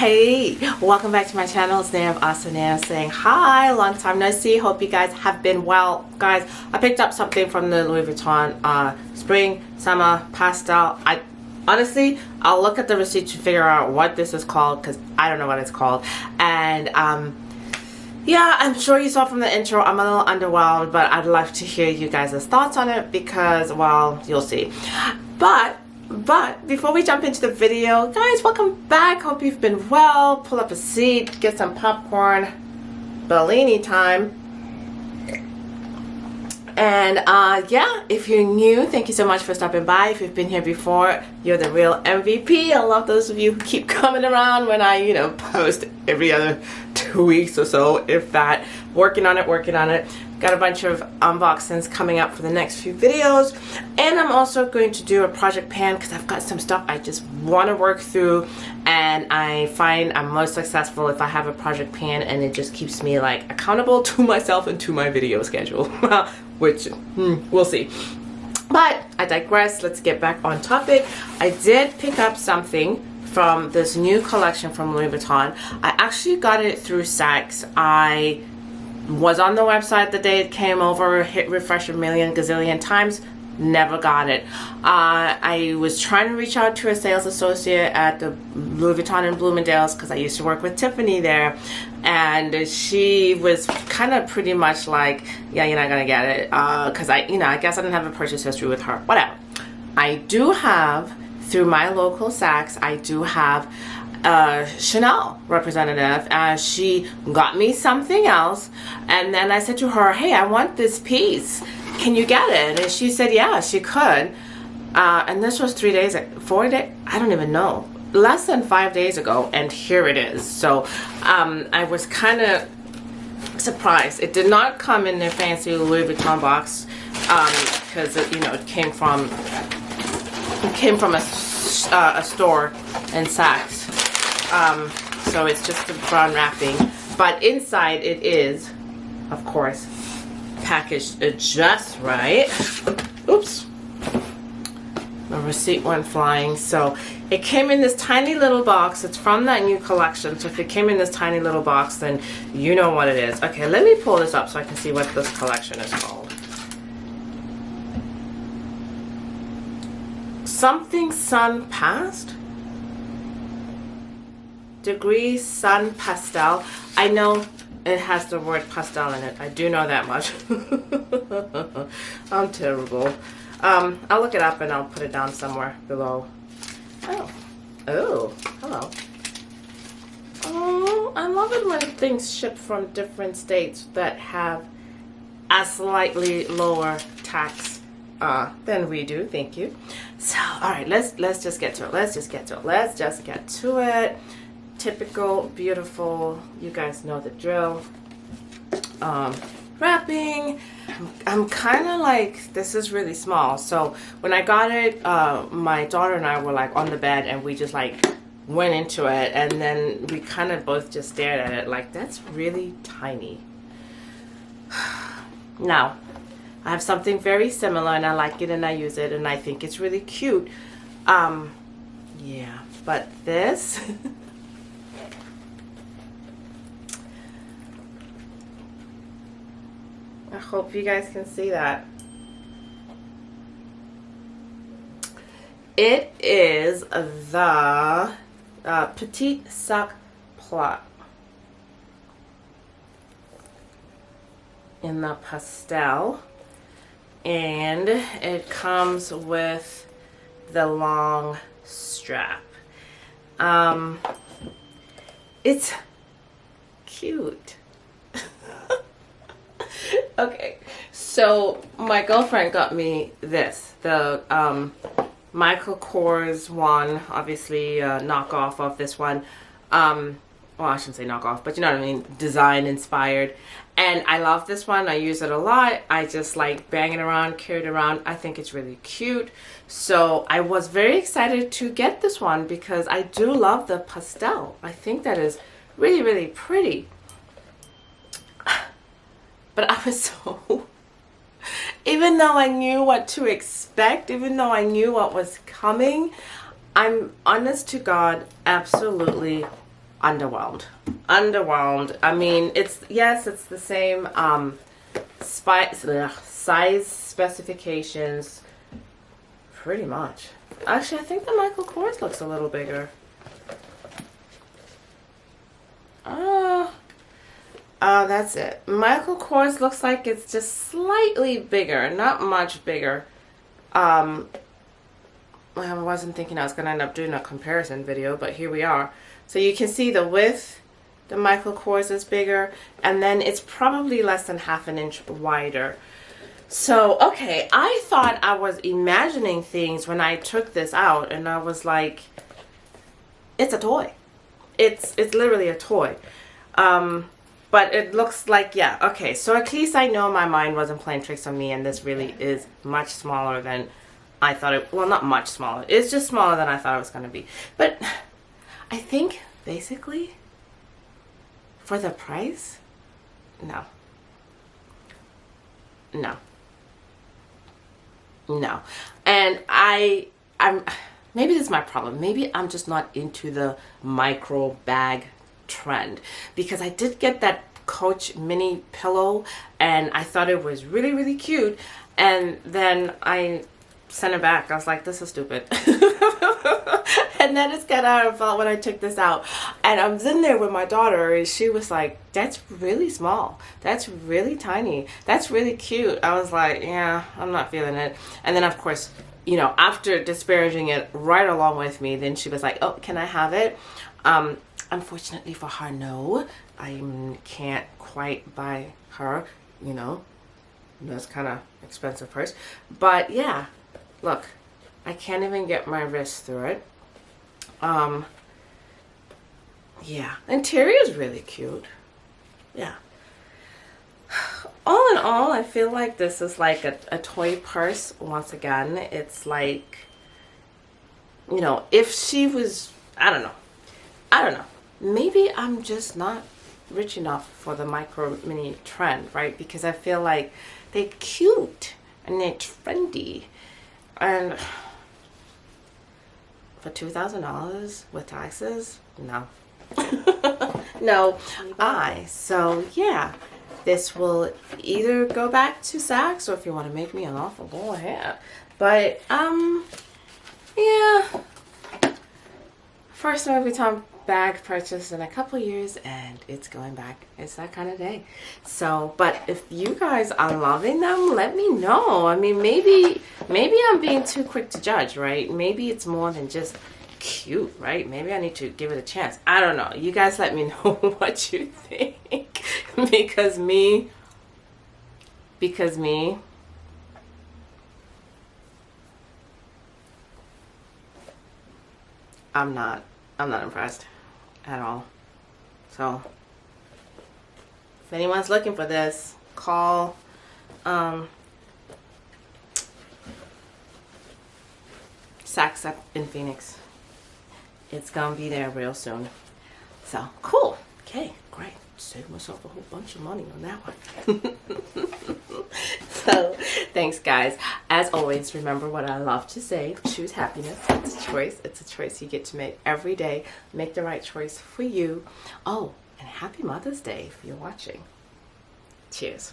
Hey, welcome back to my channel. It's Naya of AhhhSoNeo saying hi, long time no see. Hope you guys have been well. Guys, I picked up something from the Louis Vuitton Spring, Summer, Pastel. Honestly, I'll look at the receipt to figure out what this is called because I don't know what it's called. And yeah, I'm sure you saw from the intro, I'm a little underwhelmed, but I'd love to hear you guys' thoughts on it because, well, you'll see. But before we jump into the video, guys, welcome back. Hope you've been well. Pull up a seat, get some popcorn, Bellini time. And yeah, if you're new, thank you so much for stopping by. If you've been here before, you're the real MVP. I love those of you who keep coming around when I, you know, post every other 2 weeks or so, if that. Working on it. Got a bunch of unboxings coming up for the next few videos. And I'm also going to do a project pan because I've got some stuff I just want to work through. And I find I'm most successful if I have a project pan and it just keeps me like accountable to myself and to my video schedule. Which, we'll see. But I digress. Let's get back on topic. I did pick up something from this new collection from Louis Vuitton. I actually got it through Saks. I was on the website the day it came over, hit refresh a million gazillion times, never got it. I was trying to reach out to a sales associate at the Louis Vuitton in Bloomingdale's because I used to work with Tiffany there, and she was kind of pretty much like, yeah, you're not gonna get it because I guess I didn't have a purchase history with her. Whatever. I do have, through my local Saks, I do have Chanel representative, and she got me something else, and then I said to her, hey, I want this piece, can you get it? And she said yeah, she could. And this was 4 days, I don't even know, less than 5 days ago, and here it is. So I was kind of surprised. It did not come in their fancy Louis Vuitton box because it came from a store in Saks. So it's just a brown wrapping, but inside it is, of course, packaged just right. Oops, the receipt went flying. So it came in this tiny little box. It's from that new collection, so if it came in this tiny little box, then you know what it is. Okay, let me pull this up so I can see what this collection is called. Something Sun Past? Degree Sun Pastel. I know it has the word pastel in it. I do know that much. I'm terrible. I'll look it up and I'll put it down somewhere below. Oh, hello. Oh, I love it when things ship from different states that have a slightly lower tax than we do. Thank you. So, all right, let's just get to it. Typical, beautiful, you guys know the drill. Wrapping. I'm kind of like, this is really small. So when I got it, my daughter and I were like on the bed and we just like went into it, and then we kind of both just stared at it like, that's really tiny. Now, I have something very similar and I like it and I use it and I think it's really cute. Yeah, but this I hope you guys can see that. It is the Petit Sac Plat in the pastel, and it comes with the long strap. It's cute. Okay, so my girlfriend got me this, the Michael Kors one, obviously knockoff of this one. Well, I shouldn't say knockoff, but you know what I mean, design inspired. And I love this one. I use it a lot. I just like bang it around, carry it around. I think it's really cute. So I was very excited to get this one because I do love the pastel. I think that is really, really pretty. But I was so, even though I knew what to expect, even though I knew what was coming, I'm honest to God absolutely underwhelmed. Underwhelmed. I mean, it's the same size specifications, pretty much. Actually, I think the Michael Kors looks a little bigger. Oh, that's it. Michael Kors looks like it's just slightly bigger, not much bigger. I wasn't thinking I was going to end up doing a comparison video, but here we are. So you can see the width, the Michael Kors is bigger, and then it's probably less than ½ an inch wider. So, okay, I thought I was imagining things when I took this out, and I was like, it's a toy. It's literally a toy. But it looks like, yeah, okay, so at least I know my mind wasn't playing tricks on me, and this really is much smaller than I thought it, well, not much smaller. It's just smaller than I thought it was going to be. But I think, basically, for the price, no. No. No. And I'm maybe this is my problem. Maybe I'm just not into the micro bag trend, because I did get that Coach mini pillow and I thought it was really, really cute, and then I sent it back. I was like, this is stupid. And then it's kind of how I felt when I took this out. And I was in there with my daughter, and she was like, that's really small. That's really tiny. That's really cute. I was like, yeah, I'm not feeling it. And then, of course, you know, after disparaging it right along with me, then she was like, oh, can I have it? Unfortunately for her, no. I can't quite buy her, you know. That's kind of expensive purse. But, yeah, look, I can't even get my wrist through it. Yeah, interior is really cute. Yeah. All in all, I feel like this is like a toy purse. Once again, it's like, you know, if she was, I don't know. Maybe I'm just not rich enough for the micro mini trend, right? Because I feel like they're cute and they're trendy. And for $2,000 with taxes? No. No. So yeah, this will either go back to Saks, or if you want to make me an offer, go ahead. But, yeah. First Louis Vuitton bag purchase in a couple years, and it's going back. It's that kind of day. So, but if you guys are loving them, let me know. I mean, maybe I'm being too quick to judge, right? Maybe it's more than just cute, right? Maybe I need to give it a chance. I don't know. You guys let me know what you think. because me I'm not impressed at all. So if anyone's looking for this, call Saks up in Phoenix. It's gonna be there real soon. So cool. Okay, great. Saved myself a whole bunch of money on that one. So thanks, guys. As always, remember what I love to say: choose happiness. It's a choice. It's a choice you get to make every day. Make the right choice for you. Oh, and happy Mother's Day if you're watching. Cheers.